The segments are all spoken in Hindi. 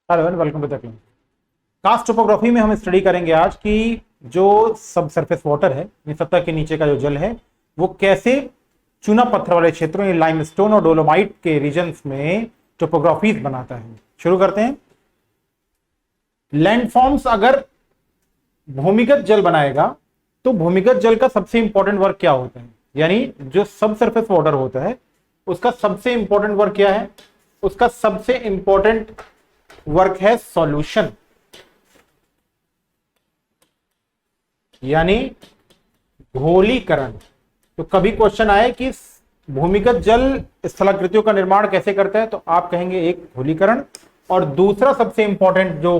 Hello and welcome to the class. Karst topography में हम स्टडी करेंगे आज कि जो सब सरफेस वाटर है, सतह के नीचे का जो जल है, वो कैसे चूना पत्थर वाले क्षेत्रों, लाइमस्टोन और डोलोमाइट के रीजन्स में टोपोग्राफीज बनाता है। शुरू करते हैं। लैंडफॉर्म्स अगर भूमिगत जल बनाएगा तो भूमिगत जल का सबसे इंपॉर्टेंट वर्क क्या होता है, यानी जो सब सरफेस वाटर होता है उसका सबसे इंपॉर्टेंट वर्क क्या है? उसका सबसे इंपॉर्टेंट वर्क है सॉल्यूशन, यानी घोलीकरण। तो कभी क्वेश्चन आए कि भूमिगत जल स्थलाकृतियों का निर्माण कैसे करता है, तो आप कहेंगे एक घोलीकरण, और दूसरा सबसे इंपॉर्टेंट जो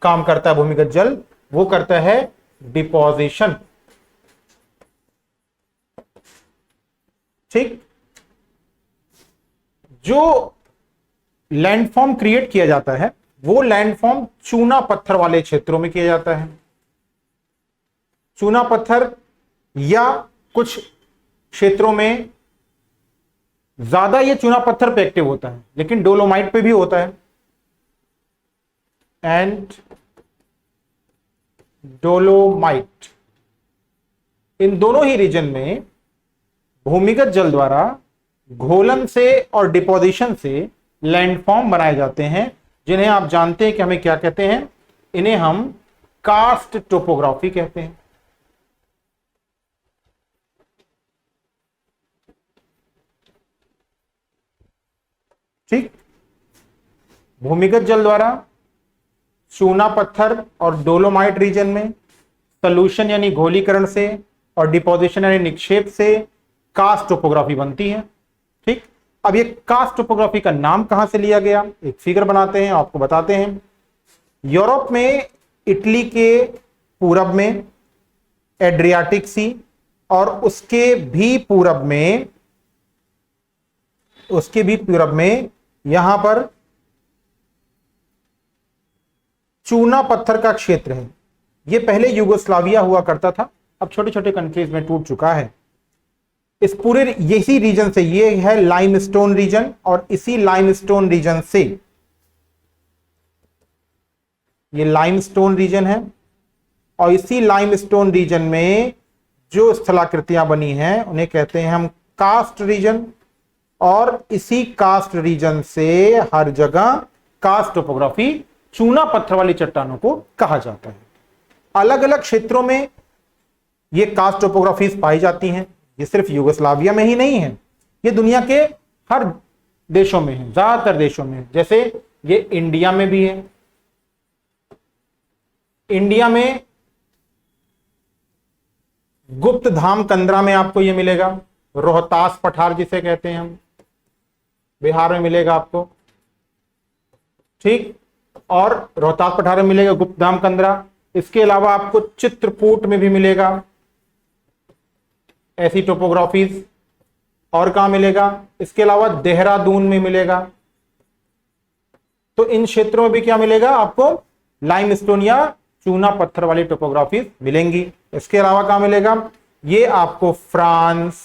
काम करता है भूमिगत जल, वो करता है डिपोजिशन। ठीक, जो लैंडफॉर्म क्रिएट किया जाता है वो लैंडफॉर्म चूना पत्थर वाले क्षेत्रों में किया जाता है। चूना पत्थर या कुछ क्षेत्रों में ज्यादा ये चूना पत्थर पे एक्टिव होता है, लेकिन डोलोमाइट पे भी होता है। एंड डोलोमाइट, इन दोनों ही रीजन में भूमिगत जल द्वारा घोलन से और डिपोजिशन से लैंडफॉर्म बनाए जाते हैं, जिन्हें आप जानते हैं कि हमें क्या कहते हैं? इन्हें हम कास्ट टोपोग्राफी कहते हैं। ठीक, भूमिगत जल द्वारा चूना पत्थर और डोलोमाइट रीजन में सॉल्यूशन यानी घोलीकरण से और डिपोजिशन यानी निक्षेप से कास्ट टोपोग्राफी बनती है। ठीक, अब ये कास्ट टोपोग्राफी का नाम कहां से लिया गया, एक फिगर बनाते हैं, आपको बताते हैं। यूरोप में इटली के पूरब में एड्रियाटिक सी और उसके भी पूरब में यहां पर चूना पत्थर का क्षेत्र है। ये पहले यूगोस्लाविया हुआ करता था, अब छोटे छोटे कंट्रीज में टूट चुका है। इस पूरे यही रीजन से, ये है लाइमस्टोन रीजन, और इसी लाइमस्टोन रीजन से, ये लाइमस्टोन रीजन है, और इसी लाइमस्टोन रीजन में जो स्थलाकृतियां बनी हैं उन्हें कहते हैं हम कास्ट रीजन, और इसी कास्ट रीजन से हर जगह कास्ट टोपोग्राफी चूना पत्थर वाली चट्टानों को कहा जाता है। अलग अलग क्षेत्रों में ये कास्ट टोपोग्राफीज पाई जाती हैं। ये सिर्फ यूगोस्लाविया में ही नहीं है, ये दुनिया के हर देशों में है, ज्यादातर देशों में। जैसे ये इंडिया में भी है। इंडिया में गुप्त धाम कंदरा में आपको ये मिलेगा, रोहतास पठार जिसे कहते हैं हम, बिहार में मिलेगा आपको। ठीक, और रोहतास पठार में मिलेगा गुप्त धाम कंदरा। इसके अलावा आपको चित्रकूट में भी मिलेगा ऐसी टोपोग्राफीज। और कहां मिलेगा? इसके अलावा देहरादून में मिलेगा। तो इन क्षेत्रों में भी क्या मिलेगा आपको? लाइमस्टोन या चूना पत्थर वाली टोपोग्राफीज मिलेंगी। इसके अलावा कहां मिलेगा? ये आपको फ्रांस,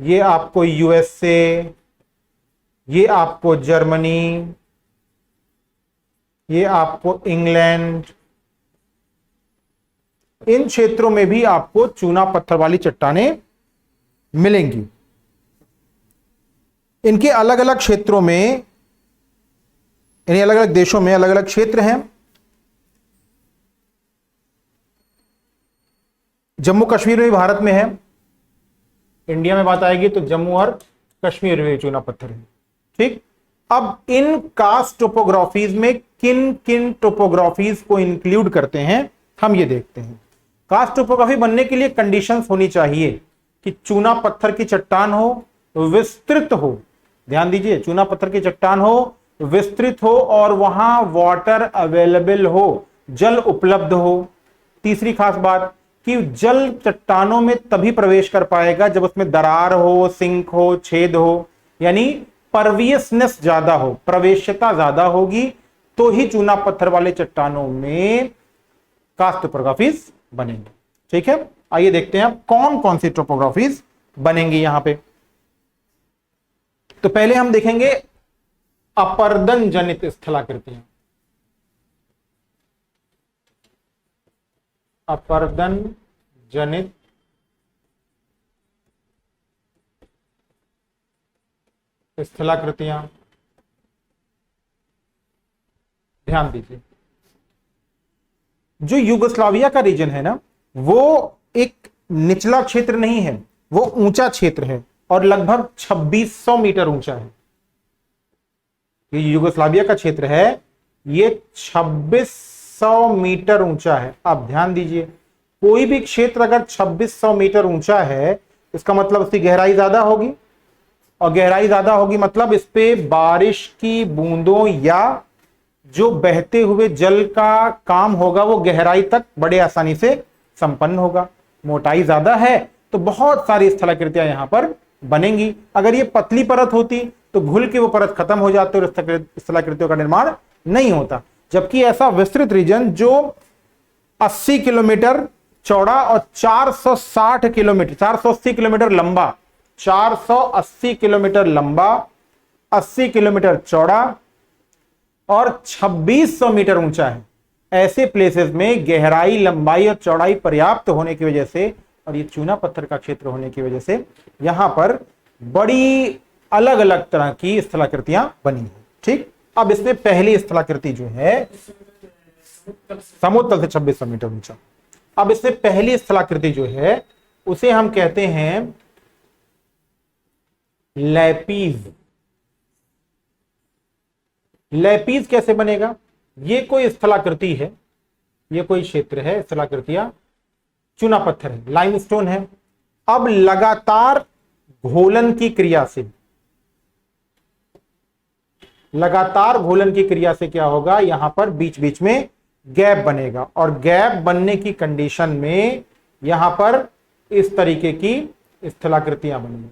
ये आपको यूएसए, ये आपको जर्मनी, ये आपको इंग्लैंड, इन क्षेत्रों में भी आपको चूना पत्थर वाली चट्टानें मिलेंगी। इनके अलग अलग क्षेत्रों में, इन्हें अलग अलग देशों में अलग अलग क्षेत्र हैं। जम्मू कश्मीर में भी भारत में है। इंडिया में बात आएगी तो जम्मू और कश्मीर में चूना पत्थर है। ठीक, अब इन कास्ट टोपोग्राफीज में किन किन टोपोग्राफीज को इंक्लूड करते हैं हम ये देखते हैं। कास्ट टोपोग्राफी बनने के लिए कंडीशंस होनी चाहिए कि चूना पत्थर की चट्टान हो, विस्तृत हो। ध्यान दीजिए, चूना पत्थर की चट्टान हो, विस्तृत हो, और वहां वाटर अवेलेबल हो, जल उपलब्ध हो। तीसरी खास बात कि जल चट्टानों में तभी प्रवेश कर पाएगा जब उसमें दरार हो, सिंक हो, छेद हो, यानी परवियसनेस ज्यादा हो, प्रवेश्यता ज्यादा होगी, तो ही चूना पत्थर वाले चट्टानों में कास्ट टोपोग्राफीज बनेंगे। ठीक है, आइए देखते हैं अब कौन कौन सी टोपोग्राफीज बनेंगी यहां पे। तो पहले हम देखेंगे अपर्दन जनित स्थलाकृतियां, अपर्दन जनित स्थलाकृतियां। ध्यान दीजिए, जो युगोस्लाविया का रीजन है ना, वो एक निचला क्षेत्र नहीं है, वो ऊंचा क्षेत्र है और लगभग 2600 मीटर ऊंचा है। ये युगोस्लाविया का क्षेत्र है, ये 2600 मीटर ऊंचा है। आप ध्यान दीजिए, कोई भी क्षेत्र अगर 2600 मीटर ऊंचा है, इसका मतलब उसकी गहराई ज्यादा होगी, और गहराई ज्यादा होगी मतलब इस पे बारिश की बूंदों या जो बहते हुए जल का काम होगा वो गहराई तक बड़े आसानी से संपन्न होगा। मोटाई ज्यादा है तो बहुत सारी स्थलाकृतियां यहां पर बनेंगी। अगर ये पतली परत होती तो घुल के वो परत खत्म हो जाती और स्थलाकृतियों का निर्माण नहीं होता। जबकि ऐसा विस्तृत रीजन जो 80 किलोमीटर चौड़ा और 460 किलोमीटर 480 किलोमीटर लंबा, 480 किलोमीटर लंबा, 80 किलोमीटर चौड़ा और 2600 मीटर ऊंचा है, ऐसे प्लेसेस में गहराई, लंबाई और चौड़ाई पर्याप्त होने की वजह से और ये चूना पत्थर का क्षेत्र होने की वजह से यहां पर बड़ी अलग अलग तरह की स्थलाकृतियां बनी हैं। ठीक, अब इसमें पहली स्थलाकृति जो है समुद्र तल से 2600 मीटर ऊंचा। अब इसमें पहली स्थलाकृति जो है उसे हम कहते हैं लैपीज। लैपीज कैसे बनेगा? ये कोई स्थलाकृति है, ये कोई क्षेत्र है, स्थलाकृतियां चूना पत्थर है, लाइमस्टोन है। अब लगातार घोलन की क्रिया से, लगातार घोलन की क्रिया से क्या होगा, यहां पर बीच बीच में गैप बनेगा और गैप बनने की कंडीशन में यहां पर इस तरीके की स्थलाकृतियां बनेंगी।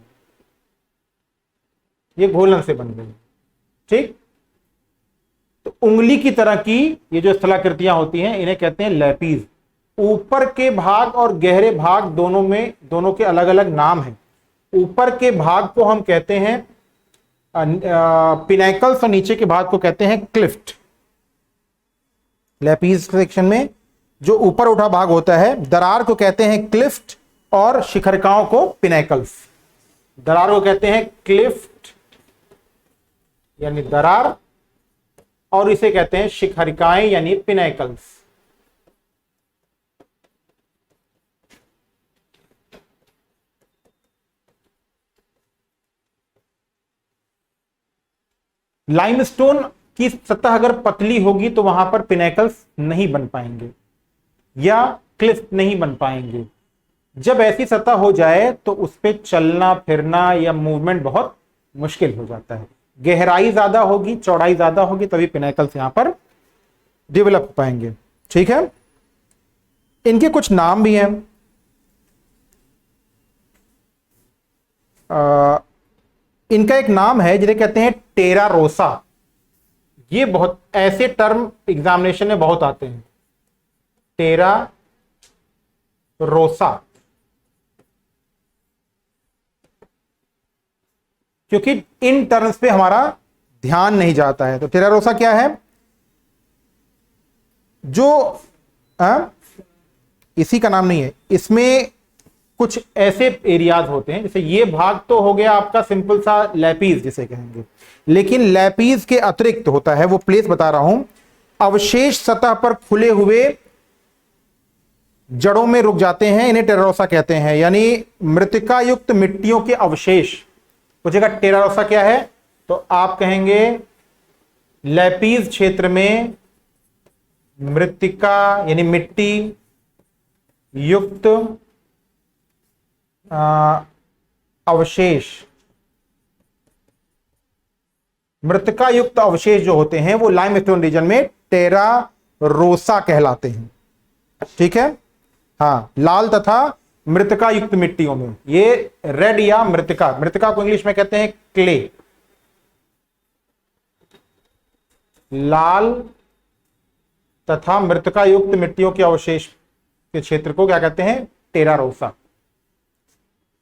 ये घोलन से बन गई। ठीक, तो उंगली की तरह की ये जो स्थलाकृतियां होती हैं इन्हें कहते हैं लैपीज। ऊपर के भाग और गहरे भाग दोनों के अलग अलग नाम हैं। ऊपर के भाग को हम कहते हैं पिनाकल्स और नीचे के भाग को कहते हैं क्लिफ्ट। लैपीज सेक्शन में जो ऊपर उठा भाग होता है, दरार को कहते हैं क्लिफ्ट और शिखरिकाओं को पिनाकल्स। दरार को कहते हैं क्लिफ्ट यानी दरार, और इसे कहते हैं शिखरिकाएं यानी पिनाकल्स। लाइमस्टोन की सतह अगर पतली होगी तो वहां पर पिनाकल्स नहीं बन पाएंगे या क्लिफ्ट नहीं बन पाएंगे। जब ऐसी सतह हो जाए तो उस पर चलना फिरना या मूवमेंट बहुत मुश्किल हो जाता है। गहराई ज्यादा होगी, चौड़ाई ज्यादा होगी, तभी पिनाकल्स यहां पर डेवलप हो पाएंगे। ठीक है, इनके कुछ नाम भी हैं। इनका एक नाम है जिन्हें कहते हैं टेरा रोसा। ये बहुत ऐसे टर्म एग्जामिनेशन में बहुत आते हैं, टेरा रोसा, क्योंकि इन टर्म्स पे हमारा ध्यान नहीं जाता है। तो टेरा रोसा क्या है? जो इसी का नाम नहीं है, इसमें कुछ ऐसे एरियाज होते हैं, जैसे ये भाग तो हो गया आपका सिंपल सा लैपीज जिसे कहेंगे, लेकिन लैपीज के अतिरिक्त होता है, वो प्लेस बता रहा हूं, अवशेष सतह पर खुले हुए जड़ों में रुक जाते हैं, इन्हें टेरारोसा कहते हैं। यानी मृतिका युक्त मिट्टियों के अवशेष। पूछेगा टेरारोसा क्या है, तो आप कहेंगे लैपीज क्षेत्र में मृतिका यानी मिट्टी युक्त अवशेष, मृतिका युक्त अवशेष जो होते हैं वो लाइमस्टोन रीजन में टेरारोसा कहलाते हैं। ठीक है, हाँ, लाल तथा मृतिका युक्त मिट्टियों में, ये रेड या मृतिका, मृतिका को इंग्लिश में कहते हैं क्ले। लाल तथा मृतिका युक्त मिट्टियों के अवशेष के क्षेत्र को क्या कहते हैं? टेरारोसा।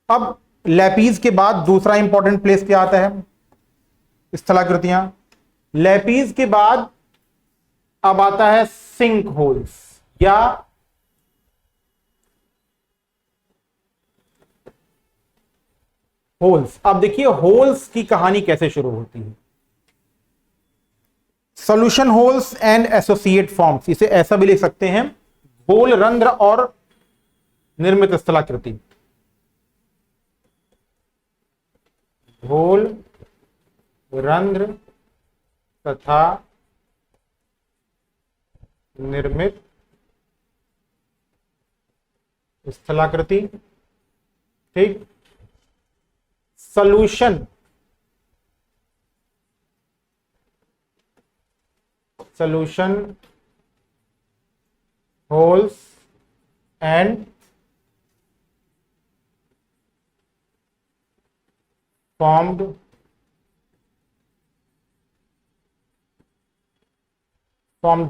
अब लैपीज के बाद दूसरा इंपॉर्टेंट प्लेस क्या आता है? स्थलाकृतियां लैपीज के बाद अब आता है सिंक होल्स या होल्स। अब देखिए होल्स की कहानी कैसे शुरू होती है। Solution holes and associate forms, इसे ऐसा भी लिख सकते हैं, होल रंध्र और निर्मित स्थलाकृति। होल रंध्र तथा निर्मित स्थलाकृति। ठीक। Solution holes and formed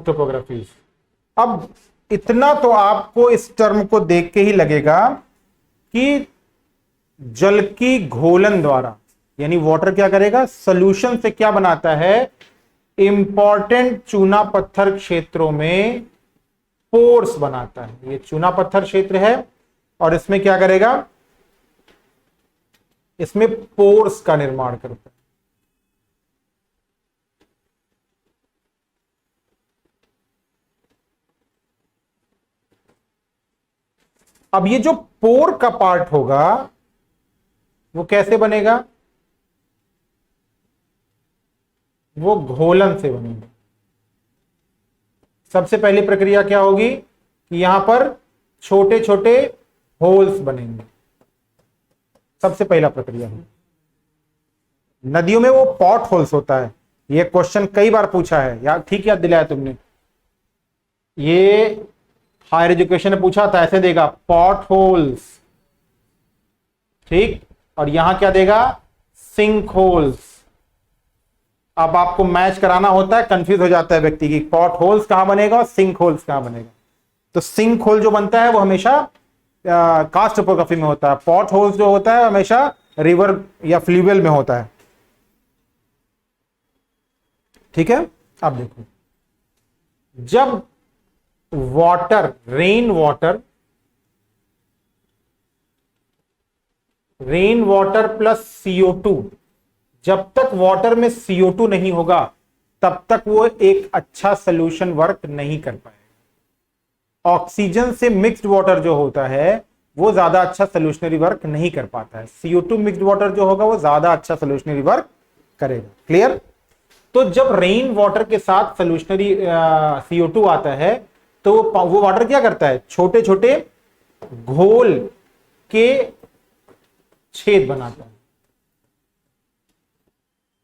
topographies. अब इतना तो आपको इस टर्म को देख के ही लगेगा कि जल की घोलन द्वारा, यानी वाटर क्या करेगा, सॉल्यूशन से क्या बनाता है, इंपॉर्टेंट चूना पत्थर क्षेत्रों में पोर्स बनाता है। ये चूना पत्थर क्षेत्र है और इसमें क्या करेगा, इसमें पोर्स का निर्माण करता है। अब ये जो पोर का पार्ट होगा वो कैसे बनेगा, वो घोलन से बनेगा। सबसे पहली प्रक्रिया क्या होगी कि यहां पर छोटे छोटे होल्स बनेंगे, सबसे पहला प्रक्रिया है। नदियों में वो पॉट होल्स होता है, ये क्वेश्चन कई बार पूछा है यार, ठीक याद दिलाया तुमने। ये हायर एजुकेशन में पूछा था, ऐसे देगा पॉट होल्स, ठीक, और यहां क्या देगा, सिंक होल्स। अब आपको मैच कराना होता है, कंफ्यूज हो जाता है व्यक्ति की पॉट होल्स कहां बनेगा और सिंक होल्स कहां बनेगा। तो सिंक होल जो बनता है वो हमेशा कास्ट टोपोग्राफी में होता है, पॉट होल्स जो होता है हमेशा रिवर या फ्लूवियल में होता है। ठीक है। अब देखो, जब water, rain water plus CO2, जब तक वाटर में CO2 नहीं होगा तब तक वो एक अच्छा सोल्यूशन वर्क नहीं कर पाएगा। ऑक्सीजन से मिक्स्ड वाटर जो होता है वो ज्यादा अच्छा सोल्यूशनरी वर्क नहीं कर पाता है। CO2 मिक्स्ड वाटर जो होगा वो ज्यादा अच्छा सोल्यूशनरी वर्क करेगा। क्लियर। तो जब रेन वाटर के साथ सोल्यूशनरी CO2 आता है तो वो वाटर क्या करता है, छोटे छोटे घोल के छेद बनाता है।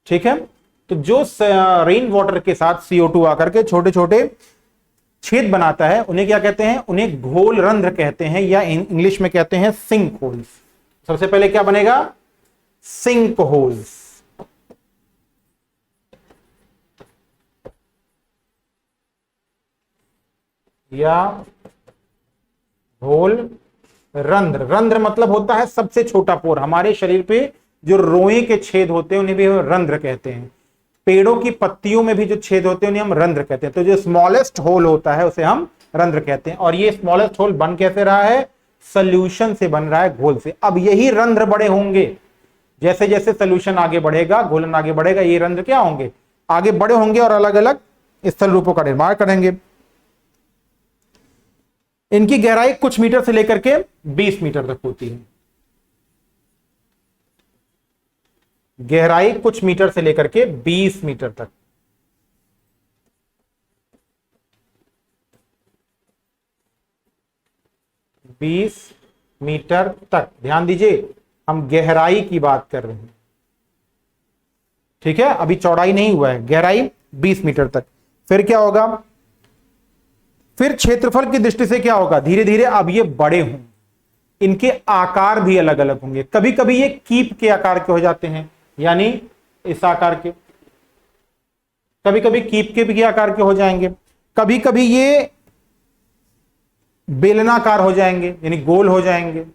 ठीक है। तो जो रेन वाटर के साथ CO2 आकर के छोटे छोटे छेद बनाता है उन्हें क्या कहते हैं, उन्हें घोल रंध्र कहते हैं, या इंग्लिश में कहते हैं सिंक होल्स। सबसे पहले क्या बनेगा, सिंक होल्स। या घोल रंध्र। रंध्र मतलब होता है सबसे छोटा पोर। हमारे शरीर पे जो रोए के छेद होते हैं उन्हें भी हम रंध्र कहते हैं। पेड़ों की पत्तियों में भी जो छेद होते हैं उन्हें हम रंध्र कहते हैं। तो जो स्मॉलेस्ट होल होता है उसे हम रंध्र कहते हैं। और ये स्मॉलेस्ट होल बन कैसे रहा है, सोल्यूशन से बन रहा है, घोल से। अब यही रंध्र बड़े होंगे, जैसे जैसे सोल्यूशन आगे बढ़ेगा, घोलन आगे बढ़ेगा, ये रंध्र क्या होंगे, आगे बड़े होंगे और अलग अलग स्थल रूपों का निर्माण करेंगे। इनकी गहराई कुछ मीटर से लेकर के 20 मीटर तक होती है। गहराई कुछ मीटर से लेकर के 20 मीटर तक। बीस मीटर तक, ध्यान दीजिए हम गहराई की बात कर रहे हैं। ठीक है, अभी चौड़ाई नहीं हुआ है, गहराई 20 मीटर तक। फिर क्या होगा, फिर क्षेत्रफल की दृष्टि से क्या होगा, धीरे धीरे अब ये बड़े होंगे, इनके आकार भी अलग अलग होंगे। कभी कभी ये कीप के आकार के हो जाते हैं, यानी इस आकार के, कभी कभी कीप के भी आकार के हो जाएंगे, कभी कभी ये बेलनाकार हो जाएंगे यानी गोल हो जाएंगे।